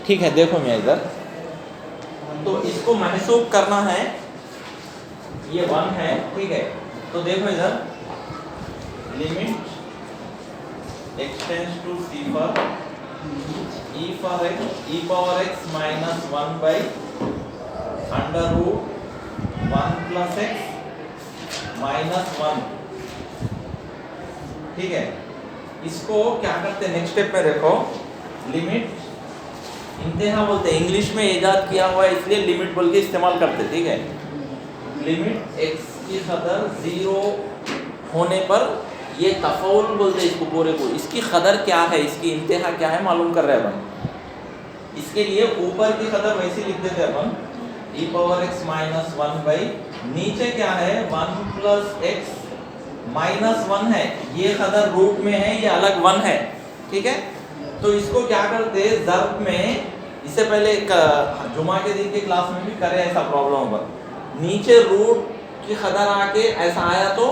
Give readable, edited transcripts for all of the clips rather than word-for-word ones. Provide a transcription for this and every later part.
ठीक है, देखो मैं इधर, तो इसको महसूब करना है, ये 1 है, ठीक है। तो देखो इधर, limit x tends to c पर e power x minus 1 by under root 1 plus x minus 1, ठीक है। इसको क्या करते हैं नेक्स्ट स्टेप में, देखो लिमिट इंतहा बोलते हैं, इंग्लिश में इजाद किया हुआ है इसलिए लिमिट बोल के इस्तेमाल करते, ठीक है। लिमिट x की कदर 0 होने पर, ये तफाउल बोलते हैं इसको पूरे को, इसकी कदर क्या है, इसकी इंतहा क्या है मालूम कर रहे हैं अपन। इसके लिए ऊपर की कदर वैसे लिख देते हैं अपन, e power x minus 1 by, नीचे क्या है 1 प्लस x माइनस 1 है, ये कदर रूट में है, ये अलग 1 है, ठीक है। तो इसको क्या करते हैं ज़र्ब में, इससे पहले जुमा के दिन के क्लास में भी करे ऐसा प्रॉब्लम पर, नीचे रूट की कदर आके ऐसा आया तो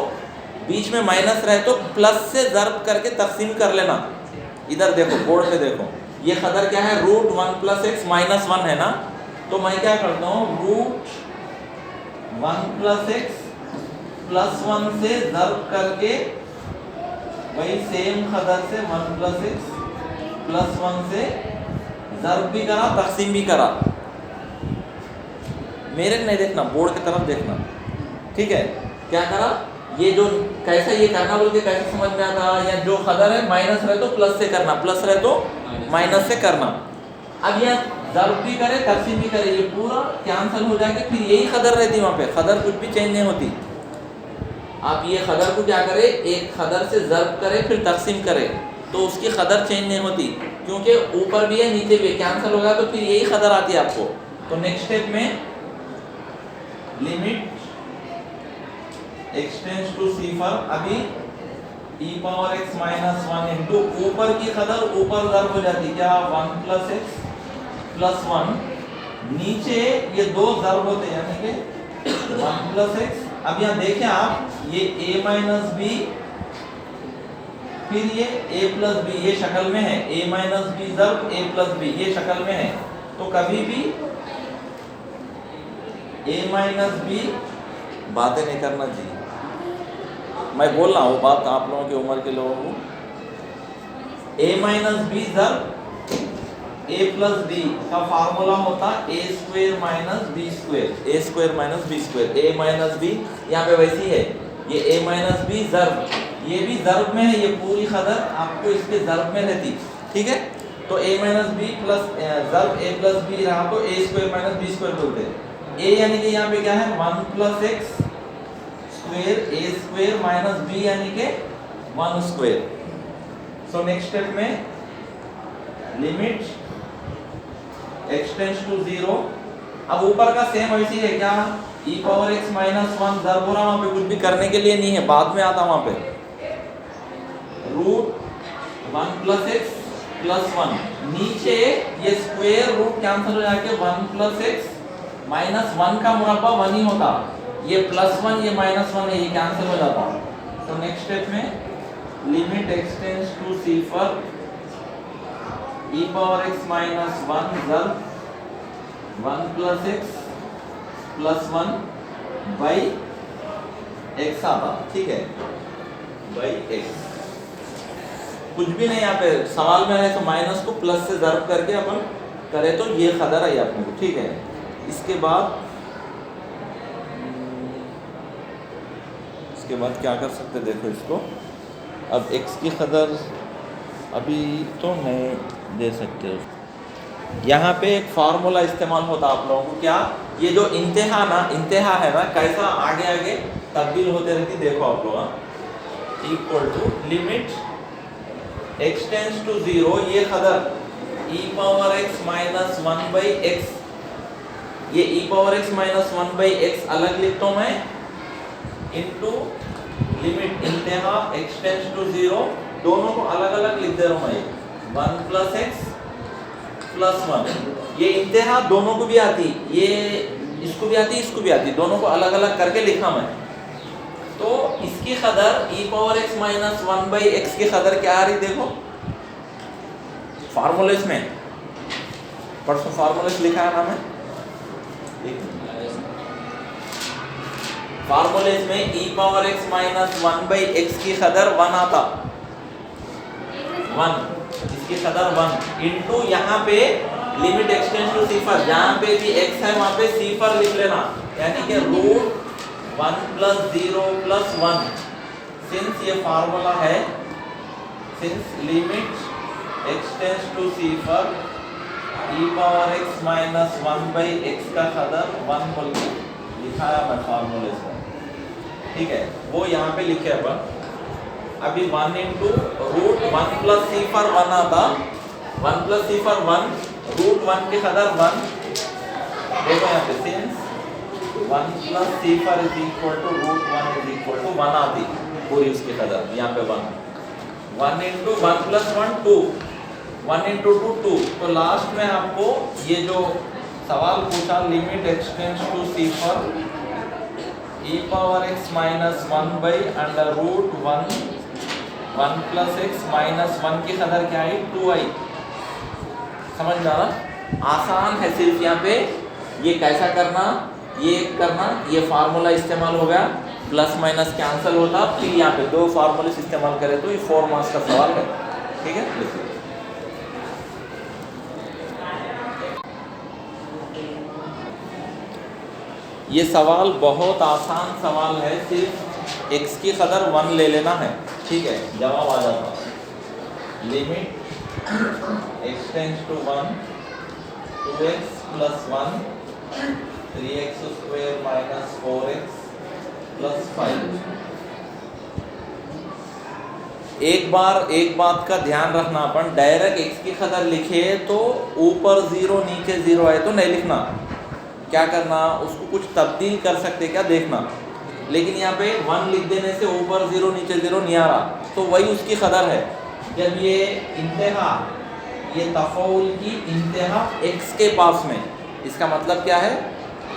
बीच में माइनस रहे तो प्लस से ज़र्ब करके तकसीम कर लेना। इधर देखो बोर्ड पे देखो, ये कदर क्या है, रूट 1 प्लस x माइनस 1 है ना, तो मैं क्या करता हूँ रूट 1 प्लस x प्लस 1 से ज़र्ब करके वही सेम कदर से 1 प्लस x प्लस 1 से ज़र्ब भी करा, तकसीम भी करा। मेरे नहीं देखना, बोर्ड की तरफ देखना, ठीक है। क्या करा, ये जो कैसा ये करना बोल के कैसे समझ में आता, या जो कदर है माइनस रहे तो प्लस से करना, प्लस रहे तो माइनस से करना। अब यह ज़र्ब भी करे, तकसीम भी करे, ये पूरा कैंसिल हो जाएगा, फिर यही कदर रहती वहाँ पे, कदर कुछ भी चेंज नहीं होती। आप ये कदर को क्या करे, एक कदर से ज़र्ब करे फिर तकसीम करे तो उसकी कदर चेंज नहीं होती, क्योंकि ऊपर भी है नीचे भी कैंसिल होगा तो फिर यही कदर आती है आपको। तो नेक्स्ट स्टेप में limit x tends to c पर, अभी e power x minus 1 into ऊपर की कदर ऊपर ज़र्ब हो जाती क्या, 1 प्लस x प्लस 1, नीचे ये दो ज़र्ब होते हैं यानी कि 1 प्लस x। अब यहाँ देखें आप, ये a माइनस b फिर ये a प्लस बी, ये शक्ल में है, a माइनस बी ज़र्ब a प्लस बी, ये शक्ल में है। तो कभी भी a माइनस बी बातें नहीं करना जी, मैं बोल रहा हूँ बात आप लोगों की उम्र के लोगों को। a माइनस बी ज़र्ब a प्लस बी का फार्मूला होता a square minus b square, a square minus b square, a minus b यहाँ पे वैसी है, ये a माइनस बी ज़र्ब, ये भी ज़र्ब में है, ये पूरी कदर आपको इसके ज़र्ब में रहती, ठीक है। तो a माइनस बी प्लस ज़र्ब a प्लस बी रहा तो a square minus b square बोलते हैं। a यानी कि यहाँ पे क्या है 1 plus x square, a square minus b यानी कि 1 स्क्वायर। सो नेक्स्ट स्टेप में लिमिट x टेंड्स टू 0, अब ऊपर का सेम वैसी है क्या, e पावर x माइनस 1 ज़र्ब हो रहा, वहाँ पे कुछ भी करने के लिए नहीं है, बाद में आता वहाँ पे रूट 1 प्लस x प्लस 1, नीचे ये स्क्वायर रूट कैंसिल हो जाके 1 प्लस x माइनस 1 का मुरब्बा 1 ही होता, ये प्लस 1 ये माइनस 1 है, ये कैंसिल हो जाता। तो नेक्स्ट स्टेप में limit x tends to c पर e पावर x माइनस 1 ज़र्ब 1 plus x plus 1 by x आता, ठीक है, बाई x। कुछ भी नहीं यहाँ पे सवाल में है, तो माइनस को प्लस से ज़र्ब करके अपन करें तो ये कदर आई अपने को, ठीक है। इसके बाद क्या कर सकते, देखो इसको, अब x की कदर अभी तो नहीं दे सकते, यहाँ पे एक फार्मूला इस्तेमाल होता आप लोगों को, क्या, ये जो इंतहा है ना, कैसा आगे आगे तब्दील होते रहती, देखो आप लोग, equal to limit x tends to 0, ये कदर e power x minus 1 by x, ये e power x minus 1 by x अलग लिखता हूँ मैं, इनटू लिमिट इंतहा x टेंड्स टू 0, दोनों को अलग अलग लिख दे रहा हूँ मैं, 1 प्लस x प्लस 1, ये इंतहा दोनों को भी आती, ये इसको भी आती, इसको भी आती, दोनों को अलग अलग करके लिखा मैं। तो इसकी कदर e power x minus 1 by x की कदर क्या आ रही, देखो फार्मूले में परसों फार्मूले लिखा है ना मैं, फार्मूले में e power x minus 1/x की कदर 1 आता, 1 इसकी कदर 1 इनटू यहाँ पे लिमिट एक्सटेंड टू सी फर, जहाँ पे भी x है वहाँ पे सी फर लिख लेना, यानी कि रूट 1 प्लस 0 प्लस 1। सिंस ये फार्मूला है, सिंस लिमिट एक्सटेंड टू सी फर e power x minus 1/x का कदर 1 बोल के लिखा है मैं फार्मूले से, ठीक है, वो यहाँ पे लिखे अपन। अभी 1 इंटू रूट 1 प्लस सी फर 1 आता, 1 प्लस सी फर 1 रूट 1 के कदर 1, देखो यहाँ पे सिंस 1 प्लस सी फर is equal to root 1 is equal to 1 आती पूरी उसकी कदर, यहाँ पे 1 इंटू 1 प्लस 1 2, 1 इंटू 2 2। तो लास्ट में आपको ये जो सवाल पूछा लिमिट एक्सटेंड्स टू सी फर e power x minus 1/√1 1 plus x minus 1 की कदर क्या आई 2i। समझ में आ रहा? आसान है, सिर्फ यहाँ पे ये कैसा करना, ये करना, ये फार्मूला इस्तेमाल हो गया, प्लस माइनस कैंसिल होता, फिर यहाँ पे दो फार्मूले इस्तेमाल करें तो ये 4 मार्क्स का सवाल है, ठीक है। ये सवाल बहुत आसान सवाल है, सिर्फ x की कदर 1 ले लेना है, ठीक है, जवाब आ जाता। Limit extends to 1 2x plus 1 3x square minus 4x plus 5। एक बात का ध्यान रखना, अपन डायरेक्ट x की कदर लिखे तो ऊपर 0 नीचे 0 आए तो नहीं लिखना, क्या करना, उसको कुछ तब्दील कर सकते क्या देखना। लेकिन यहाँ पे 1 लिख देने से ऊपर 0 नीचे 0 नहीं आ रहा, तो वही उसकी कदर है। जब ये इंतहा, ये तफाउल की इंतहा x के पास में, इसका मतलब क्या है,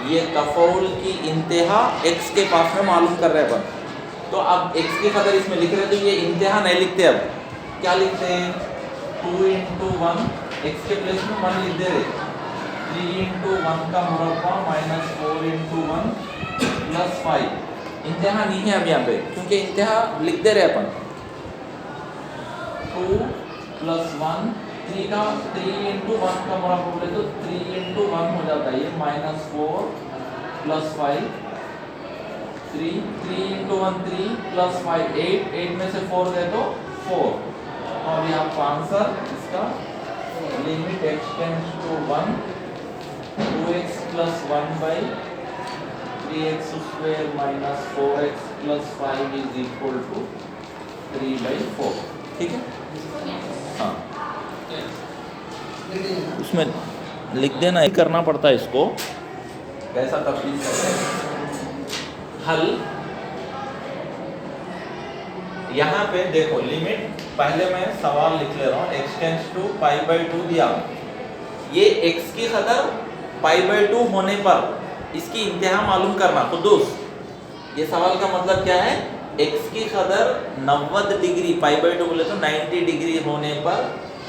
ये तफाउल की इंतहा x के पास में मालूम कर रहे हैं अपन। तो अब x की कदर इसमें लिख रहे, तो ये इंतहा नहीं लिखते, अब क्या लिखते हैं 2 इंटू 1, x के प्लेस में 1 लिख दे रहे, 3 इंटू 1 का मुरब्बा माइनस 4 इंटू 1 प्लस 5। इंतहा नहीं है अब यहाँ पे, क्योंकि इंतहा लिख दे रहे अपन 2 प्लस 1 3 इंटू 1 का मुरब्बा बोले तो 3 इंटू 1 हो जाता है ये माइनस 4 प्लस 5, 3 इंटू 1 3 प्लस 5 8 में से 4 दे तो 4। और ये आपका आंसर इसका limit extends to 1 2x plus 1/3x square minus 4x plus 5 is equal to 3/4, ठीक है। हाँ, उसमें लिख देना, ही करना पड़ता है इसको, कैसा तब्दील करते हैं। हल यहाँ पे देखो, लिमिट पहले मैं सवाल लिख ले रहा हूँ, एक्सटेंड्स टू π/2 दिया, ये x की कदर π/2 होने पर इसकी इंतहा मालूम करना खुदूस। ये सवाल का मतलब क्या है, x की कदर 90 डिग्री π/2 बोले तो 90 डिग्री होने पर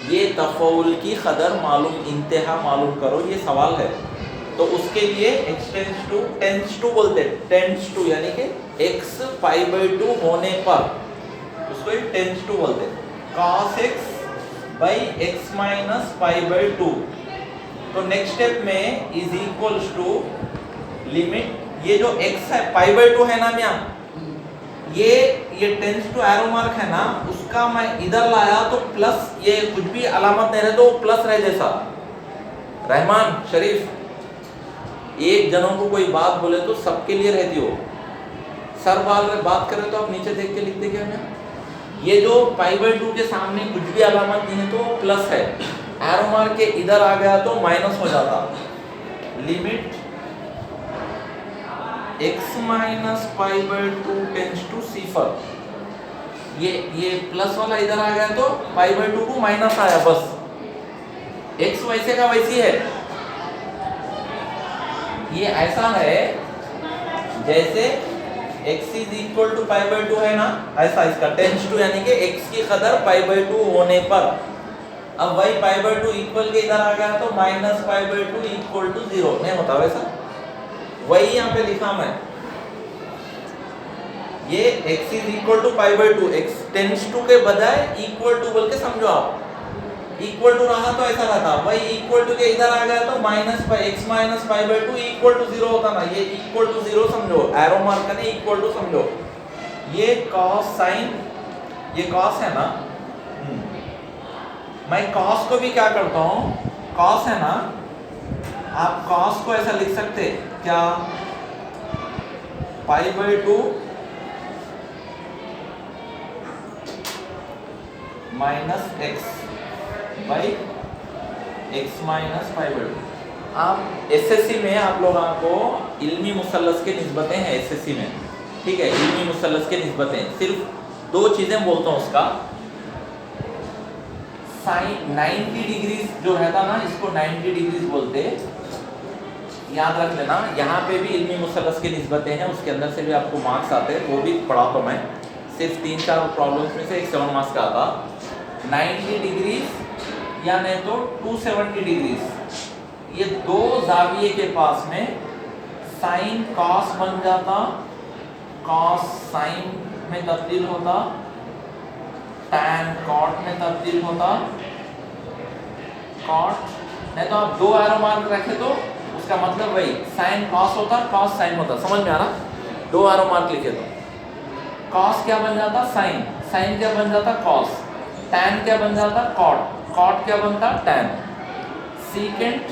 ये तफाउल की कदर मालूम, इंतहा मालूम करो, ये सवाल है। तो उसके लिए एक्सटेंड्स टू टेंड्स टू बोलते हैं, टेंड्स टू यानी कि x π/2 होने पर उसको टेंड्स टू बोलते हैं, cos x x माइनस π/2। तो नेक्स्ट स्टेप में इज इक्वल्स टू लिमिट, ये जो x है π/2 है ना यहाँ, ये टेंस टू एरो मार्क है ना, उसका मैं इधर लाया तो प्लस, ये कुछ भी अलामत नहीं रहे तो प्लस रहे जैसा। रहमान शरीफ, एक जनों को कोई बात बोले तो सबके लिए रहती हो, सर बात करें तो आप नीचे देख के लिखते क्या ना, ये जो π/2 के सामने कुछ भी अलामत नहीं है तो प्लस है, एरो मार्क के इधर आ गया तो माइनस हो जाता। Limit x minus π/2 tends to सी फर, ये प्लस वाला इधर आ गया तो π/2 को माइनस आया, बस x वैसे का वैसी है। ये ऐसा है जैसे x इज इक्वल टू π/2 है ना, ऐसा इसका टेंड्स टू यानी कि x की कदर π/2 होने पर अब y पाई बाय 2 इक्वल के इधर आ गया तो minus pi by 2 equal to 0 नहीं होता वैसा, वही यहाँ पे लिखा मैं, ये x is equal to pi by 2, x tends to के बजाय इक्वल टू बोल के समझो आप, इक्वल टू रहा तो ऐसा रहता, वही इक्वल टू के इधर आ गया तो minus pi x minus pi by 2 equal to 0 होता ना, ये इक्वल टू 0 समझो, एरो मार्क करने इक्वल टू समझो, ये cos साइन, ये cos है ना, मैं cos को भी क्या करता हूँ, cos है ना, आप cos को ऐसा लिख सकते क्या, पाई by 2 minus x by x minus pi by 2। आप एसएससी में आप लोगों को इल्मी मुसल्लस के निस्बतें हैं एसएससी में, ठीक है, इल्मी मुसल्लस के निस्बतें, सिर्फ दो चीजें बोलता हूँ उसका, साइन 90 डिग्री जो रहता ना, इसको 90 डिग्री बोलते, याद रख लेना, यहाँ पे भी इल्मी मुसल्लस के निस्बतें हैं, उसके अंदर से भी आपको मार्क्स आते हैं, वो भी पढ़ा तो मैं, सिर्फ 3-4 प्रॉब्लम्स में से एक 7 मार्क्स का आता, 90 डिग्री या नहीं तो 270 डिग्री, ये दो जाविये के पास में साइन कॉस बन जाता, कॉस साइन में तब्दील होता, टैन कॉट में तब्दील होता, कॉट नहीं तो आप 2 एरो मार्क रखे तो उसका मतलब वही साइन कॉस होता, कॉस साइन होता, समझ में आ रहा, 2 एरो मार्क लिखे तो कॉस क्या बन जाता, साइन, साइन क्या बन जाता, कॉस, टैन क्या बन जाता, कॉट, कॉट क्या बनता, टैन, सीकेंट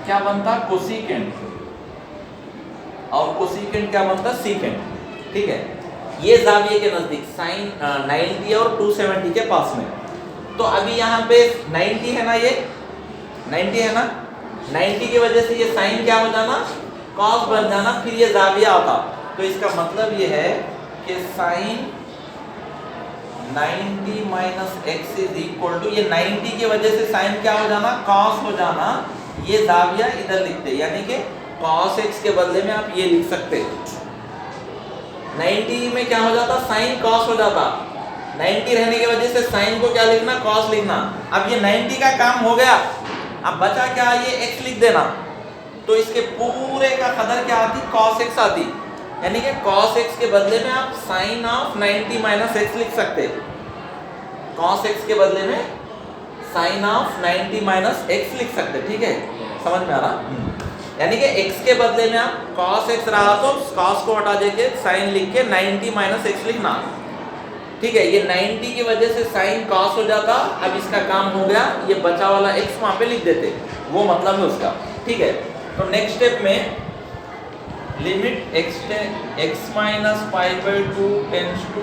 क्या बनता, कोसीकेंट, और कोसीकेंट क्या बनता, सीकेंट, ठीक है, ये जाविये के नजदीक साइन 90 और 270 के पास में। तो अभी यहाँ पे 90 है ना, ये 90 है ना, 90 की वजह से ये साइन क्या हो जाना, कॉस बन जाना, फिर ये जाविया आता, तो इसका मतलब ये है कि sine 90 minus x is equal to, ये 90 की वजह से साइन क्या हो जाना, कॉस हो जाना, ये जाविया इधर लिखते, यानी कि कॉस एक्स के बदले में आप ये लिख सकते, 90 में क्या हो जाता, साइन कॉस हो जाता, 90 रहने की वजह से साइन को क्या लिखना, कॉस लिखना, अब ये 90 का काम हो गया, अब बचा क्या, ये x लिख देना, तो इसके पूरे का कदर क्या आती, cos x आती, यानी कि cos x के बदले में आप sin ऑफ 90 माइनस x लिख सकते, cos x के बदले में sin ऑफ 90 माइनस x लिख सकते, ठीक है, समझ में आ रहा, यानी कि x के बदले में आप cos x रहा तो cos को हटा देके sin लिख के 90 माइनस x लिखना, ठीक है, ये 90 की वजह से साइन कॉस हो जाता, अब इसका काम हो गया, ये बचा वाला x वहां पे लिख देते, वो मतलब है उसका, ठीक है। तो नेक्स्ट स्टेप में limit x minus pi by 2 tends to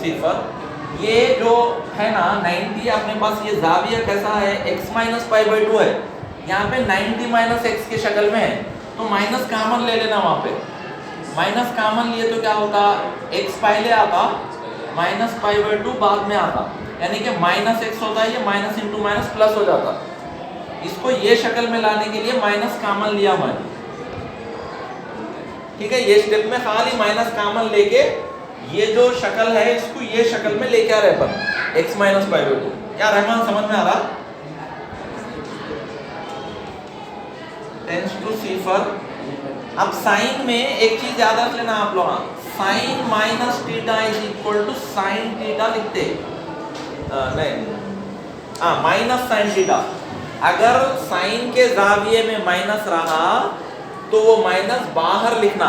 सिफर, ये जो है ना 90 अपने पास, ये जाविया कैसा है, x माइनस पाई बाय 2 है, यहाँ पे 90 माइनस एक्स की शक्ल में है, तो माइनस कॉमन ले लेना, वहां पे माइनस कॉमन लिए तो क्या होता, x पहले आता, माइनस पाई बाय 2 बाद में आता, यानी कि माइनस एक्स होता है, ये माइनस इंटू माइनस प्लस हो जाता, इसको ये शक्ल में लाने के लिए माइनस कॉमन लिया मैं, ठीक है, ये स्टेप में खाली माइनस कॉमन लेके ये जो शक्ल है इसको ये शक्ल में लेके आ रहे अपन, x माइनस पाई बाय 2, क्या रहमान समझ में आ रहा, टेंड्स टू सिफर। अब साइन में एक चीज याद रख लेना आप लोग, sine minus theta is equal to sine theta लिखते, नहीं माइनस साइन थीटा, अगर साइन के जाविये में माइनस रहा तो वो माइनस बाहर लिखना,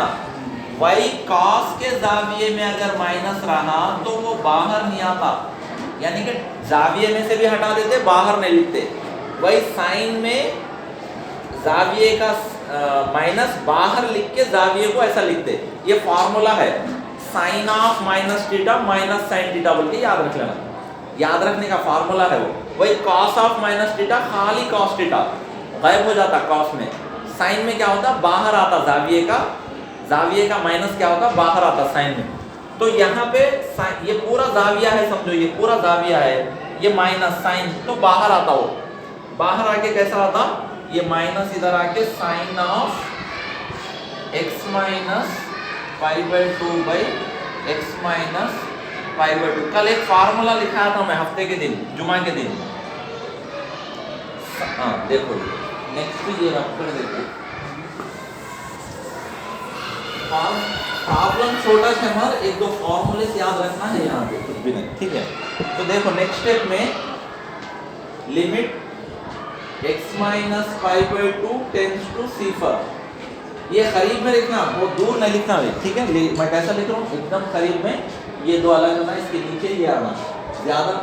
वही कॉस के जाविये में अगर माइनस रहा तो वो बाहर नहीं आता, यानी कि जाविये में से भी हटा देते, बाहर नहीं लिखते, वही साइन में जाविये का माइनस बाहर लिख के जाविये को ऐसा लिखते, ये फॉर्मूला है, sine of minus theta minus sine theta बोल के याद रख लेना, याद रखने का फॉर्मूला है वो, वही कॉस ऑफ माइनस थीटा, खाली कॉस थीटा गायब हो जाता कॉस में, साइन में क्या होता, बाहर आता, जाविये का माइनस क्या होता, बाहर आता साइन में, तो यहाँ पे ये पूरा जाविया है, समझो ये पूरा जाविया है, ये माइनस साइन तो बाहर आता, वो बाहर आके कैसा आता, ये माइनस इधर आके sine of x minus pi by 2 by x minus π/2। कल एक फार्मूला लिखाया था मैं हफ्ते के दिन, जुमा के दिन। हाँ देखो नेक्स्ट ये रख कर देखो, प्रॉब्लम छोटा सा मगर एक दो फॉर्मूले याद रखना है यहाँ पे, कुछ भी नहीं, ठीक है। तो देखो नेक्स्ट स्टेप में limit x minus π/2 tends to c फॉर, ये करीब में लिखना, बहुत दूर नहीं लिखना भाई, ठीक है। मैं कैसा लिख रहा हूँ, एकदम करीब में, ये दो अलग करना, इसके नीचे ये आना, ज़्यादा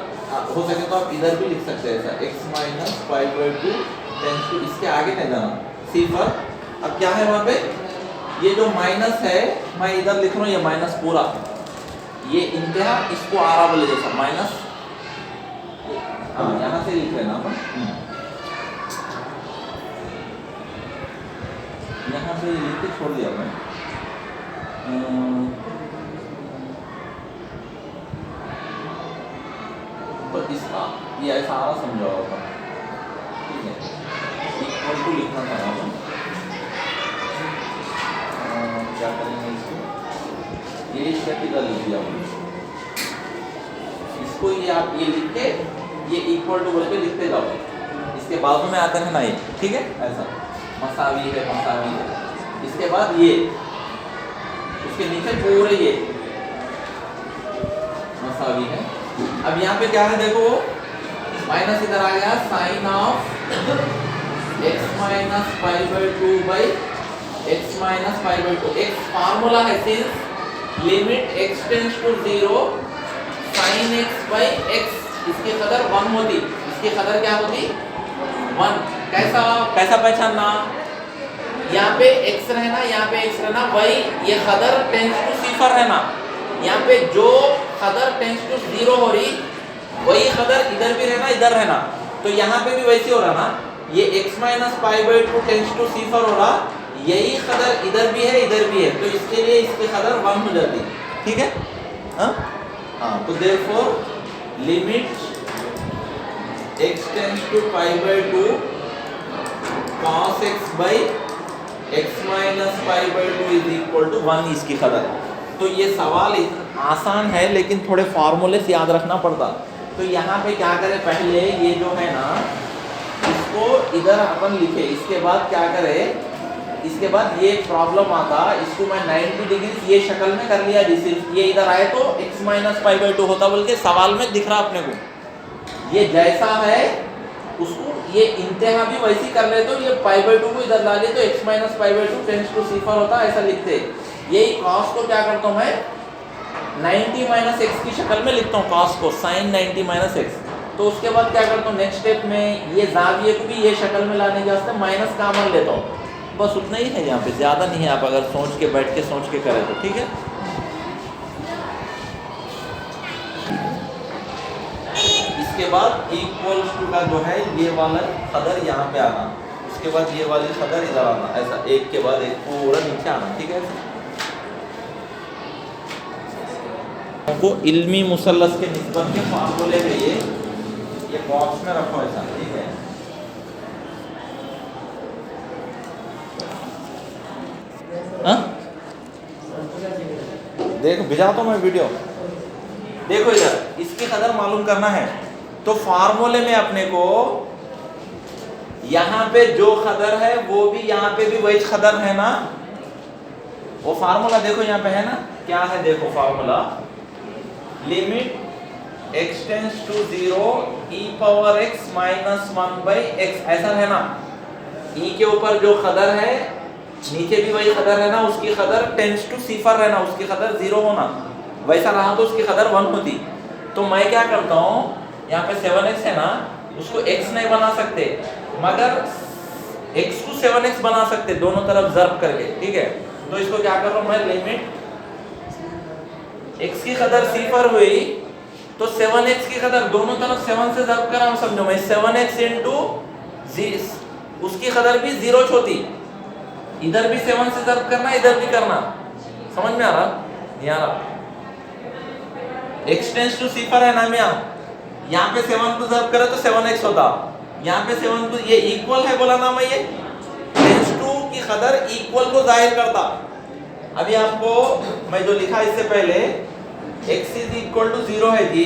हो सके तो आप इधर भी लिख सकते हैं ऐसा, x माइनस π/2 टेंड्स टू, इसके आगे नहीं जाना, c फॉर। अब क्या है वहाँ पे, ये जो माइनस है मैं इधर लिख रहा हूँ, ये माइनस पूरा, ये इंतहा इसको आरा बोले जैसा माइनस, हाँ यहाँ से लिख लेना अपन, यहाँ पे लिख के छोड़ दिया मैं, तो इसका ये ऐसा आरा समझाओ अपन, ठीक है। इक्वल टू लिखना था अपन, क्या करेंगे इसको, ये कैपिटल लिख दिया इसको, ये आप ये लिख के ये इक्वल टू बोल के लिखते जाओ, इसके बाजू में आता है ना ये, ठीक है, ऐसा मसावी है, मसावी है, इसके बाद ये, उसके नीचे पूरे ये मसावी है। अब यहाँ पे क्या है देखो, माइनस इधर आ गया, sine of x minus π/2 by x minus π/2, एक फार्मूला है since limit x tends to 0 sin x by x, इसकी कदर 1 होती, इसकी कदर क्या होती 1। कैसा कैसा पहचानना, यहाँ पे x रहना, यहाँ पे x रहना, वही ये कदर टेंड्स टू सिफर रहना, यहाँ पे जो कदर टेंड्स टू 0 हो रही वही कदर इधर भी रहना, इधर रहना, तो यहाँ पे भी वैसे हो रहा ना, ये x माइनस π/2 टेंड्स टू सिफर हो रहा, यही कदर इधर भी है इधर भी है, तो इसके लिए इसकी कदर 1 हो जाती, ठीक है। हाँ तो therefore limit x tends to π/2 cos x by x minus π/2 is equal to 1 इसकी कदर। तो ये सवाल आसान है लेकिन थोड़े फार्मूले से याद रखना पड़ता। तो यहाँ पे क्या करें, पहले ये जो है ना इसको इधर अपन लिखे, इसके बाद क्या करें, इसके बाद ये प्रॉब्लम आता, इसको मैं 90 डिग्री ये शक्ल में कर लिया, जिससे ये इधर आए तो x माइनस π/2 होता बोल के सवाल में दिख रहा अपने को, ये जैसा है उसको ये इंतहा भी वैसी कर ले, तो ये π/2 को इधर ला ले तो x माइनस π/2 टेंड्स टू सिफर होता, ऐसा लिखते। यही cos को क्या करता हूँ मैं 90 माइनस x की शक्ल में लिखता हूँ, cos को sin 90 माइनस x। तो उसके बाद क्या करता हूँ नेक्स्ट स्टेप में, ये जाविये को भी ये शक्ल में लाने के वास्ते माइनस कॉमन लेता हूँ, बस उतना ही है, यहाँ पे ज़्यादा नहीं है, आप अगर सोच के बैठ के सोच के करें तो ठीक है। इसके बाद इक्वल्स टू का जो है ये वाला कदर यहाँ पे आना, उसके बाद ये वाली कदर इधर आना, ऐसा एक के बाद एक पूरा नीचे आना, ठीक है। को इल्मी मुसल्लस के निस्बत के फार्मूले में ये बॉक्स में रखो ऐसा, ठीक है। देखो भिजाता हूँ मैं वीडियो, देखो इधर इसकी कदर मालूम करना है। तो फार्मूले में अपने को यहाँ पे जो कदर है वो भी यहाँ पे भी वही कदर है ना, वो फार्मूला देखो यहाँ पे है ना, क्या है देखो formula, limit x tends to 0 e power x minus 1 by x, ऐसा है ना। e के ऊपर जो कदर है नीचे भी वही कदर है ना, उसकी कदर टेंड्स टू सिफर रहना, उसकी कदर 0 होना, वैसा रहा तो उसकी कदर 1 होती। तो मैं क्या करता हूँ, यहाँ पे 7x है ना, उसको x नहीं बना सकते मगर x को 7x बना सकते, दोनों तरफ ज़र्ब करके, ठीक है। तो इसको क्या कर रहा हूँ मैं, लिमिट x की कदर सिफर हुई तो 7x की कदर दोनों तरफ 7 से ज़र्ब कर रहा हूँ, समझो मैं 7x इंटू उसकी कदर भी 0 होती, इधर भी 7 से ज़र्ब करना, इधर भी करना, समझ में आ रहा, नहीं आ रहा। x टेंड्स टू सिफर है ना मियाँ, यहाँ पे 7 को ज़र्ब करे तो 7x होता, यहाँ पे 7 को, ये इक्वल है बोला ना मैं, ये टेंड्स टू की कदर इक्वल को जाहिर करता। अभी आपको मैं जो लिखा इससे पहले x इज इक्वल टू 0 है जी,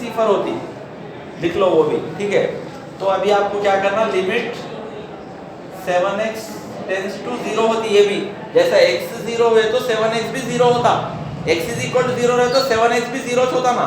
0 होती, लिख लो वो भी, ठीक है। तो अभी आपको क्या करना, लिमिट 7x टेंड्स टू 0 होती, ये भी जैसा x 0 हुए तो 7x भी 0 होता, x इज इक्वल टू 0 रहे तो 7x भी 0 होता ना,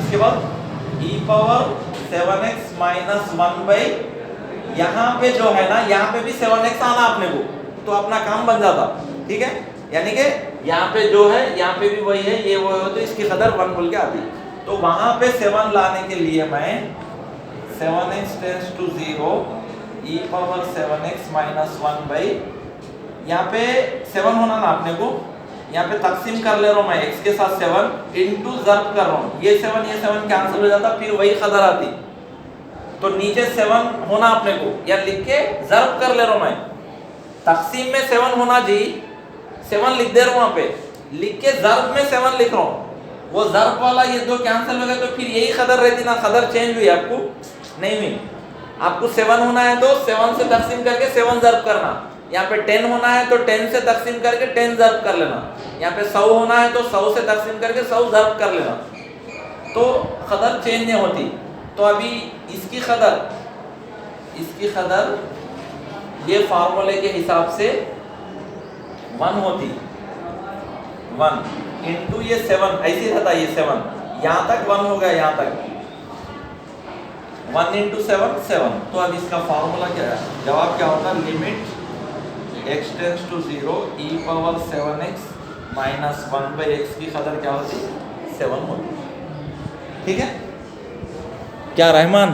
इसके बाद e power 7x minus 1 by, यहाँ पे जो है ना, यहाँ पे भी 7x आना अपने को, तो अपना काम बन जाता, ठीक है। यानी कि यहाँ पे जो है, यहाँ पे भी वही है, ये वो है, तो इसकी कदर 1 बोल के आती। तो वहां पे 7 लाने के लिए मैं 7x tends to 0 e power 7x minus 1 by, यहाँ पे 7 होना ना अपने को, यहाँ पे तकसीम कर ले रहा हूँ मैं x के साथ 7 इंटू ज़र्ब कर रहा हूँ, ये 7 कैंसिल हो जाता, फिर वही कदर आती, तो नीचे 7 होना अपने को, या लिख के ज़र्ब कर ले रहा हूँ मैं, तकसीम में 7 होना जी, 7 लिख दे रहा हूँ वहाँ पे, लिख के ज़र्ब में 7 लिख रहा हूँ, वो ज़र्ब वाला ये दो कैंसिल हो गए, तो फिर यही कदर रहती ना, कदर चेंज हुई आपको नहीं हुई। आपको 7 होना है तो 7 से तकसीम करके 7 ज़र्ब करना, यहाँ पे 10 होना है तो 10 से तकसीम करके 10 ज़र्ब कर लेना, यहाँ पे 100 होना है तो 100 से तकसीम करके 100 ज़र्ब कर लेना, तो कदर चेंज नहीं होती। तो अभी इसकी कदर ये फार्मूले के हिसाब से 1 होती, 1 इंटू ये 7 ऐसे रहता, ये 7 यहाँ तक 1 हो गया, यहाँ तक 1 इंटू 7 7। तो अब इसका फार्मूला क्या है, जवाब क्या होता, limit x tends to 0 e power 7x minus 1 by x की कदर क्या होती, 7 होती, ठीक है क्या रहमान।